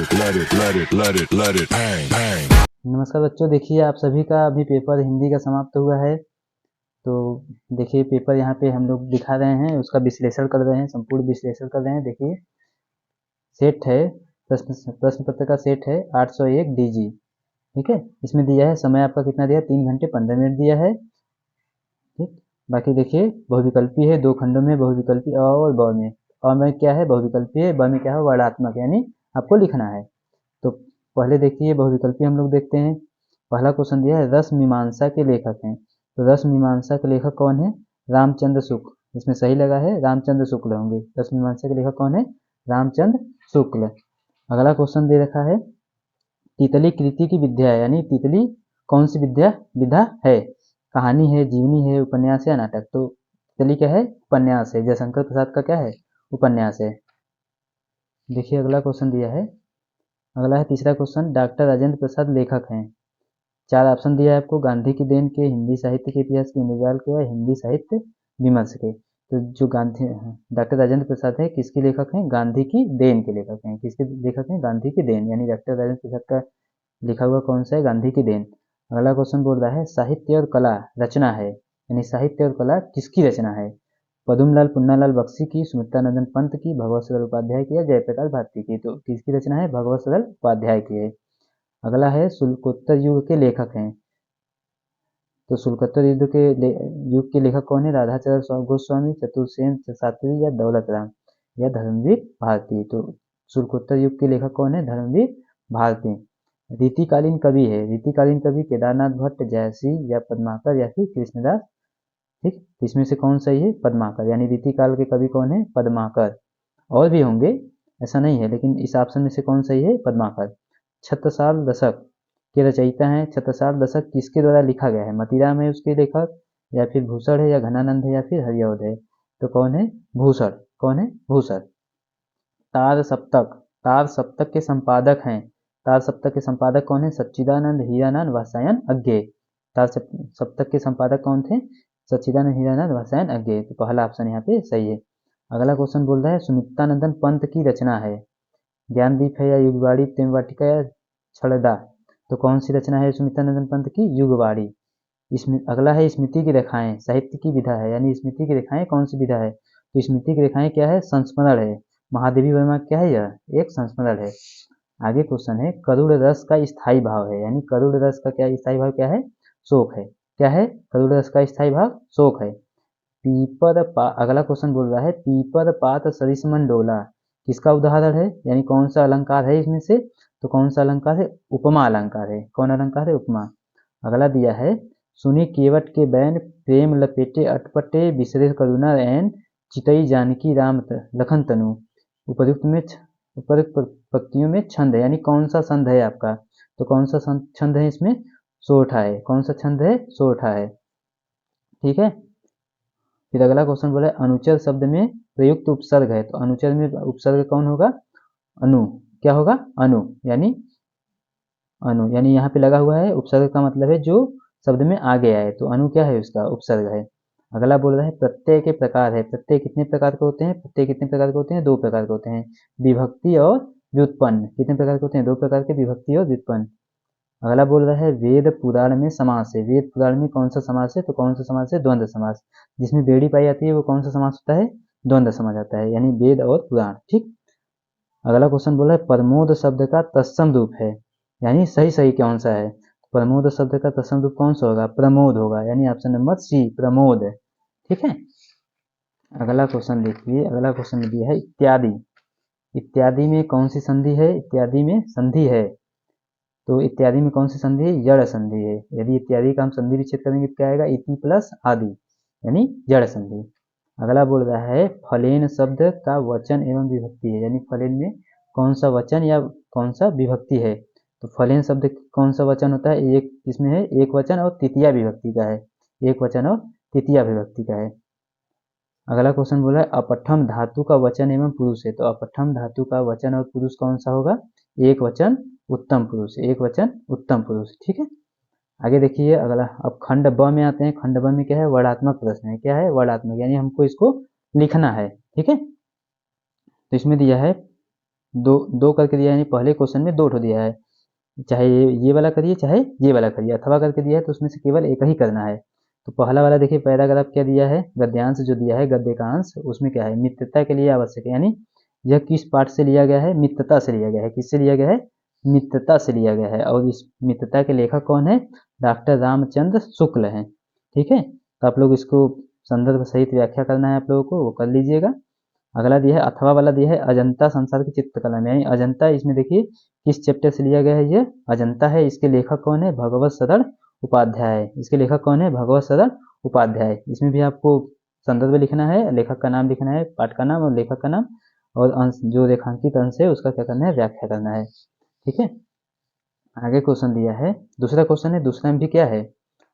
let it bang, bang. नमस्कार बच्चों, देखिए आप सभी का अभी पेपर हिंदी का समाप्त हुआ है। तो देखिए पेपर यहाँ पे हम लोग दिखा रहे हैं, उसका विश्लेषण कर रहे हैं, संपूर्ण विश्लेषण कर रहे हैं। देखिए सेट है, प्रश्न पत्र का सेट है 801 DG, ठीक है। इसमें दिया है समय आपका कितना दिया है, 3 घंटे 15 मिनट दिया है, ठीक। बाकी देखिए बहुविकल्पी है, 2 खंडों में बहुविकल्पी अ और ब में। अ में क्या है, बहुविकल्पी है, ब में क्या है, वर्णात्मक, यानी आपको लिखना है। तो पहले देखिए बहुविकल्पी हम लोग देखते हैं। पहला क्वेश्चन दिया है रस मीमांसा के लेखक हैं। तो रस मीमांसा के लेखक कौन है, रामचंद्र शुक्ल। इसमें सही लगा है, रामचंद्र शुक्ल होंगे। रस मीमांसा के लेखक कौन है, रामचंद्र शुक्ल। अगला क्वेश्चन दे रखा है तितली कृति की विद्या है, यानी तितली कौन सी विधा है। कहानी है, जीवनी है, उपन्यास या नाटक। तो तितली क्या है, उपन्यास है। जयशंकर प्रसाद का क्या है, उपन्यास है। देखिए अगला क्वेश्चन दिया है, अगला है तीसरा क्वेश्चन, डॉक्टर राजेंद्र प्रसाद लेखक हैं। 4 ऑप्शन दिया है आपको, गांधी की देन के, हिंदी साहित्य के इतिहास के, इंद्रजाल के, या हिंदी साहित्य विमर्श के। तो जो गांधी डॉक्टर राजेंद्र प्रसाद है किसके लेखक हैं, गांधी की देन के लेखक हैं। किसके लेखक हैं, गांधी की देन, यानी डॉक्टर राजेंद्र प्रसाद का लिखा हुआ कौन सा है, गांधी की देन। अगला क्वेश्चन बोल रहा है साहित्य और कला रचना है, यानी साहित्य और कला किसकी रचना है। पदुमलाल पुन्नालाल बख्शी की, सुमित्रानंदन पंत की, भगवत सरल उपाध्याय की, या जयप्रकाश भारती की। तो किसकी रचना है, भगवत सरल उपाध्याय की है। अगला है शुल्कोत्तर युग के लेखक हैं। तो शुल्कोत्तर युग के लेखक कौन है, राधाचरण गोस्वामी, चतुर्सेन शास्त्री, या दौलत राम, या धर्मवीर भारती। तो शुल्कोत्तर युग के लेखक कौन है, धर्मवीर भारती। रीतिकालीन कवि है, रीतिकालीन कवि केदारनाथ भट्ट, जयश्री, या पद्माकर, या फिर कृष्णदास, ठीक। इसमें से कौन सही है, पद्माकर, यानी रीतिकाल के कवि कौन है, पद्माकर। और भी होंगे, ऐसा नहीं है, लेकिन इस ऑप्शन में से कौन सही है, पद्माकर। छत्रसाल दशक के रचयिता हैं। छत्रसाल दशक किसके द्वारा लिखा गया है, मतीराम है उसके लेखक, या फिर भूषण है, या घनानंद है, या फिर हरिऔध है। तो कौन है, भूषण, कौन है, भूषण। तार सप्तक, तार सप्तक के संपादक हैं। तार सप्तक के संपादक कौन है, सच्चिदानंद, हीरानंद, वात्स्यायन अज्ञे। तार सप्तक के संपादक कौन थे, सच्चिदानंद, हीरानंद, वात्स्यायन अज्ञे। तो पहला ऑप्शन यहाँ पे सही है। अगला क्वेश्चन बोल रहा है सुमित्रानंदन पंत की रचना है, ज्ञानदीप है, या युगवाड़ी, प्रेम वाटिका, या छड़दा। तो कौन सी रचना है सुमित्रानंदन पंत की, युगवाड़ी। इसमें अगला है स्मृति की रेखाएं साहित्य की विधा है, यानी स्मृति की रेखाएं कौन सी विधा है। तो स्मृति की रेखाएं क्या है, संस्मरण है। महादेवी वर्मा क्या है, यह एक संस्मरण है। आगे क्वेश्चन है करुण रस का स्थायी भाव है, यानी करुण रस का क्या स्थायी भाव क्या है, शोक है। क्या है, करुण रस का स्थायी भाव शोक है। अगला क्वेश्चन बोल रहा है पीपर पात सरिसमन डोला किसका उदाहरण है, यानी कौन सा अलंकार है इसमें से। तो कौन सा अलंकार है, उपमा अलंकार है। कौन अलंकार है, उपमा। अगला दिया है सुनी केवट के बैन, प्रेम लपेटे अटपटे, बिसरे करुणा एन, चितई जानकी राम लखन तनु। उपयुक्त पंक्तियों में छंद है, यानी कौन सा छंद है आपका। तो कौन सा छंद है इसमें, सोरठा है। कौन सा छंद है, सोरठा है, ठीक है। फिर अगला क्वेश्चन बोला अनुचर शब्द में प्रयुक्त उपसर्ग है। तो अनुचर में उपसर्ग कौन होगा, अनु। क्या होगा, अनु, यानी यहाँ पे लगा हुआ है। उपसर्ग का मतलब है जो शब्द में आगे आए, तो अनु क्या है, उसका उपसर्ग है। अगला बोल रहा है प्रत्यय के प्रकार है। प्रत्यय कितने प्रकार के होते हैं, प्रत्यय कितने प्रकार के होते हैं, 2 प्रकार के होते हैं, विभक्ति और व्युत्पन्न। कितने प्रकार के होते हैं, 2 प्रकार के, विभक्ति और व्युत्पन्न। अगला बोल रहा है वेद पुराण में समास है। वेद पुराण में कौन सा समास है, तो कौन सा समास है, द्वंद्व समास। जिसमें बेड़ी पाई जाती है वो कौन सा समास होता है, द्वंद्व समास आता है, यानी वेद और पुराण, ठीक। अगला क्वेश्चन बोला है प्रमोद शब्द का तत्सम रूप है, यानी सही सही कौन सा है। प्रमोद शब्द का तत्सम रूप कौन सा होगा, प्रमोद होगा, यानी ऑप्शन नंबर सी, प्रमोद, ठीक है। अगला क्वेश्चन देखिए, अगला क्वेश्चन दिया है इत्यादि। इत्यादि में कौन सी संधि है, इत्यादि में संधि है। तो इत्यादि में कौन सी संधि है, जड़ संधि है। यदि इत्यादि का हम संधि विच्छेद करेंगे तो क्या आएगा, इति प्लस आदि, यानी जड़ संधि। अगला बोल रहा है फलेन शब्द का वचन एवं विभक्ति है, यानी फलेन में कौन सा वचन या कौन सा विभक्ति है। तो फलेन शब्द कौन सा वचन होता है, एक इसमें है एक वचन और तृतीया विभक्ति का है, एक वचन और तृतीया विभक्ति का है। अगला क्वेश्चन बोला है अपठम धातु का वचन एवं पुरुष है। तो अपठम धातु का वचन और पुरुष कौन सा होगा, एक वचन उत्तम पुरुष, एक वचन उत्तम पुरुष, ठीक है। आगे देखिए अगला, अब खंड ब में आते हैं। खंड ब में क्या है, वर्णात्मक प्रश्न है। क्या है, वर्णात्मक, यानी हमको इसको लिखना है, ठीक है। तो इसमें दिया है दो दो करके दिया है, यानी पहले क्वेश्चन में 2 ठो दिया है, चाहे ये वाला करिए चाहे ये वाला करिए, अथवा करके दिया है तो उसमें से केवल एक ही करना है। तो पहला वाला देखिए पैराग्राफ क्या दिया है, गद्यांश जो दिया है, गद्य का अंश, उसमें क्या है, मित्रता के लिए आवश्यक है, यानी यह किस पाठ से लिया गया है, मित्रता से लिया गया है। किससे लिया गया है, मित्रता से लिया गया है। और इस मित्रता के लेखक कौन है, डॉक्टर रामचंद्र शुक्ल हैं। ठीक है, तो आप लोग इसको संदर्भ सहित व्याख्या करना है आप लोगों को, वो कर लीजिएगा। अगला दिया है अथवा वाला दिया है, अजंता संसार की चित्रकला में, यानी अजंता इसमें देखिए किस चैप्टर से लिया गया है, ये अजंता है। इसके लेखक कौन है, भगवत सरल उपाध्याय। इसके लेखक कौन है, भगवत सरल उपाध्याय। इसमें भी आपको संदर्भ लिखना है, लेखक का नाम लिखना है, पाठ का नाम और लेखक का नाम, और अंश जो रेखांकित अंश है उसका क्या करना है, व्याख्या करना है। ठीक है, आगे क्वेश्चन दिया है, दूसरा क्वेश्चन है, दूसरा में भी क्या है,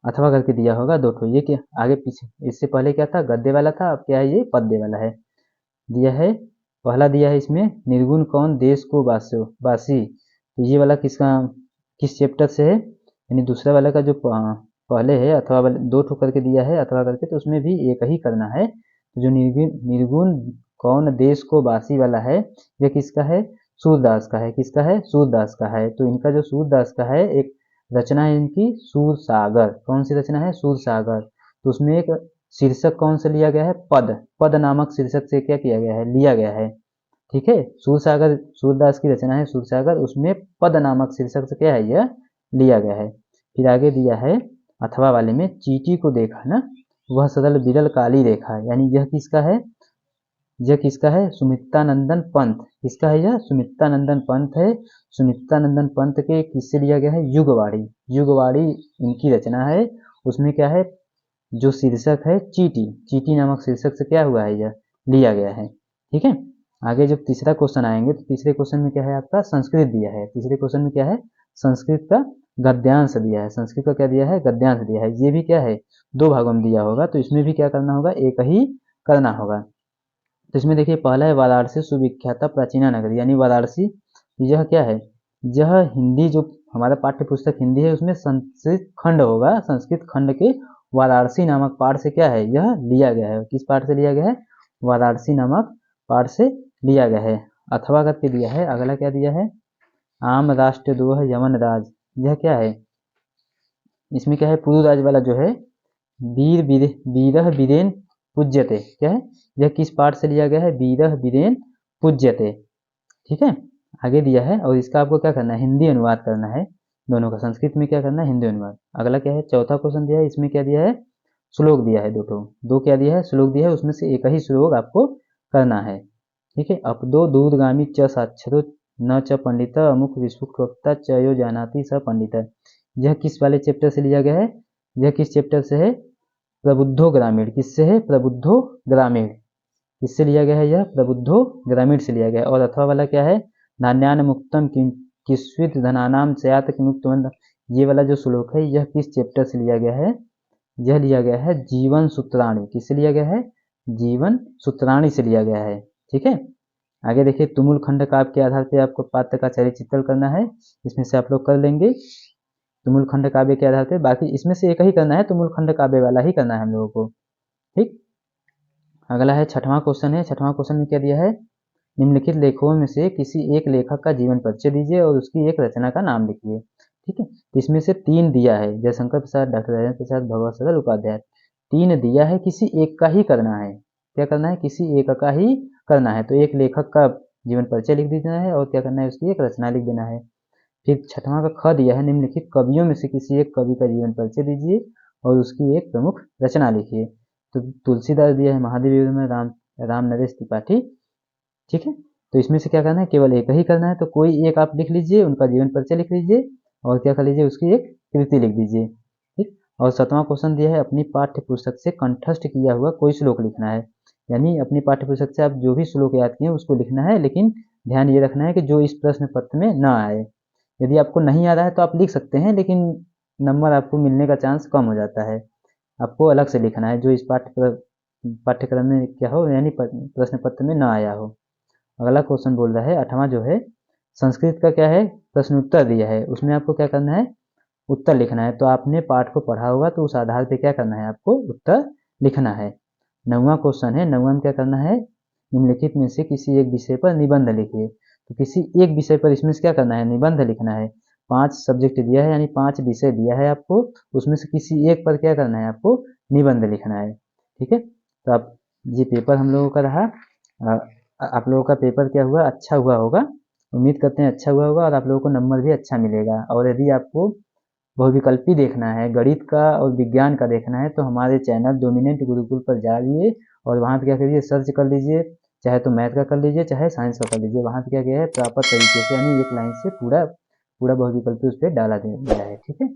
अथवा करके दिया होगा 2 ठो। ये क्या आगे पीछे, इससे पहले क्या था, गद्य वाला था, अब क्या है, ये पद्य वाला है। दिया है, पहला दिया है इसमें, निर्गुण कौन देश को बासी। तो ये वाला किस चैप्टर से है, यानी दूसरा वाला का जो पहले है, अथवा वाले 2 ठो करके दिया है अथवा करके, तो उसमें भी एक ही करना है। तो जो निर्गुण कौन देश को बासी वाला है, यह किसका है, सूरदास का है। किसका है, सूरदास का है। तो इनका जो सूरदास का है, एक रचना है इनकी सूर सागर। कौन सी रचना है, सूर सागर। तो उसमें एक शीर्षक कौन से लिया गया है, पद। पद नामक शीर्षक से क्या किया गया है, लिया गया है। ठीक है, सूरसागर सूरदास की रचना है सूरसागर, उसमें पद नामक शीर्षक से क्या है, यह लिया गया है। फिर आगे दिया है अथवा वाले में, चींटी को देखा ना वह सरल बिरल काली रेखा, यानी यह किसका है, सुमित्रानंदन पंत। किसका है, यह सुमित्रानंदन पंत है। सुमित्रानंदन पंत के किससे लिया गया है, युगवाणी। युगवाणी इनकी रचना है। उसमें क्या है, जो शीर्षक है चीटी, चीटी नामक शीर्षक से क्या हुआ है, यह लिया गया है। ठीक है, आगे जब तीसरा क्वेश्चन आएंगे तो तीसरे क्वेश्चन में क्या है, आपका संस्कृत दिया है। तीसरे क्वेश्चन में क्या है, संस्कृत का गद्यांश दिया है। संस्कृत का क्या दिया है, गद्यांश दिया है। ये भी क्या है, 2 भागों में दिया होगा, तो इसमें भी क्या करना होगा, एक ही करना होगा। तो इसमें देखिए पहला है, वाराणसी सुविख्याता प्राचीना नगरी, यानी वाराणसी यह क्या है, यह हिंदी जो हमारा पाठ्य पुस्तक हिंदी है उसमें संस्कृत खंड होगा, संस्कृत खंड के वाराणसी नामक पाठ से क्या है, यह लिया गया है। किस पाठ से लिया गया है, वाराणसी नामक पाठ से लिया गया है। अथवा करके दिया है, अगला क्या दिया है, आम राष्ट्रद्रोह यमन राज। यह क्या है, इसमें क्या है, पुरुराज वाला जो है, वीरह वीरेन पूज्यते, क्या है, यह किस पाठ से लिया गया है, वीरह वीरेन पूज्यते। ठीक है, आगे दिया है, और इसका आपको क्या करना है, हिंदी अनुवाद करना है दोनों का। संस्कृत में क्या करना है, हिंदी अनुवाद। अगला क्या है, चौथा क्वेश्चन दिया है, इसमें क्या दिया है, श्लोक दिया है 2 ठो। 2 क्या दिया है, श्लोक दिया है, उसमें से एक ही श्लोक आपको करना है। ठीक है, अपदो दूरगामी च साक्षरो न च पंडित अमुक विश्वक्ता च यो जानाति स पंडित। यह किस वाले चैप्टर से लिया गया है, यह किस चैप्टर से है, प्रबुद्धो ग्रामीण। किससे है, प्रबुद्धो ग्रामीण। किससे लिया गया है, यह प्रबुद्धो ग्रामीण से लिया गया है। और अथवा वाला क्या है, नान्यान मुक्तम किस्वित धनानाम चयात मुक्त। ये वाला जो श्लोक है, यह किस चैप्टर से लिया गया है, यह लिया गया है जीवन सूत्राणी। किससे लिया गया है, जीवन सूत्राणी से लिया गया है। ठीक है, आगे देखिए, तुमुल खंड काव्य के आधार पर आपको पात्र का चरित्र चित्रण करना है। इसमें से आप लोग कर लेंगे तुमुल खंड काव्य के आधार पर, बाकी इसमें से एक ही करना है, तुमुल खंड काव्य वाला ही करना है हम लोगों को। ठीक, अगला है छठवां क्वेश्चन है। छठवां क्वेश्चन में क्या दिया है, निम्नलिखित लेखों में से किसी एक लेखक का जीवन परिचय दीजिए और उसकी एक रचना का नाम लिखिए। ठीक है, इसमें से 3 दिया है, जयशंकर प्रसाद, डॉक्टर राजेंद्र प्रसाद, भगवत सरल उपाध्याय। 3 दिया है, किसी एक का ही करना है। क्या करना है, किसी एक का ही करना है। तो एक लेखक का जीवन परिचय लिख देना है, और क्या करना है, उसकी एक रचना लिख देना है। फिर छठवां का ख दिया है, निम्नलिखित कवियों में से किसी एक कवि का जीवन परिचय दीजिए और उसकी एक प्रमुख रचना लिखिए। तो तुलसीदास दिया है, महादेव में राम नरेश त्रिपाठी। ठीक है, तो इसमें से क्या करना है, केवल एक ही करना है। तो कोई एक आप लिख लीजिए, उनका जीवन परिचय लिख लीजिए, और क्या कर लीजिए, उसकी एक कृति लिख दीजिए। ठीक, और 7वां क्वेश्चन दिया है, अपनी पाठ्य पुस्तक से कंठस्थ किया हुआ कोई श्लोक लिखना है। यानी अपनी पाठ्य पुस्तक से आप जो भी श्लोक याद किए उसको लिखना है, लेकिन ध्यान ये रखना है कि जो इस प्रश्न पत्र में न आए। यदि आपको नहीं आ रहा है तो आप लिख सकते हैं, लेकिन नंबर आपको मिलने का चांस कम हो जाता है। आपको अलग से लिखना है जो इस पाठ्यक्रम में क्या हो, यानी प्रश्न पत्र में न आया हो। अगला क्वेश्चन बोल रहा है 8वां जो है, संस्कृत का क्या है, प्रश्न उत्तर दिया है, उसमें आपको क्या करना है, उत्तर लिखना है। तो आपने पाठ को पढ़ा होगा, तो उस आधार पे क्या करना है, आपको उत्तर लिखना है। 9वां क्वेश्चन है, 9वां में क्या करना है, निम्नलिखित में से किसी एक विषय पर निबंध लिखिए। तो किसी एक विषय पर इसमें से क्या करना है, निबंध लिखना है। 5 सब्जेक्ट दिया है, यानी 5 विषय दिया है आपको, उसमें से किसी एक पर क्या करना है, आपको निबंध लिखना है। ठीक है, तो आप ये पेपर हम लोगों का रहा। आप लोगों का पेपर क्या हुआ, अच्छा हुआ होगा, उम्मीद करते हैं अच्छा हुआ होगा, और आप लोगों को नंबर भी अच्छा मिलेगा। और यदि आपको बहुविकल्पी देखना है, गणित का और विज्ञान का देखना है, तो हमारे चैनल डोमिनेंट गुरुकुल पर जाइए और वहाँ पे क्या करिए, सर्च कर लीजिए, चाहे तो मैथ का कर लीजिए चाहे साइंस का कर लीजिए। वहाँ पे क्या किया है, प्रॉपर तरीके से यानी एक लाइन से पूरा पूरा बहुविकल्पी उस पर डाला गया है। ठीक है।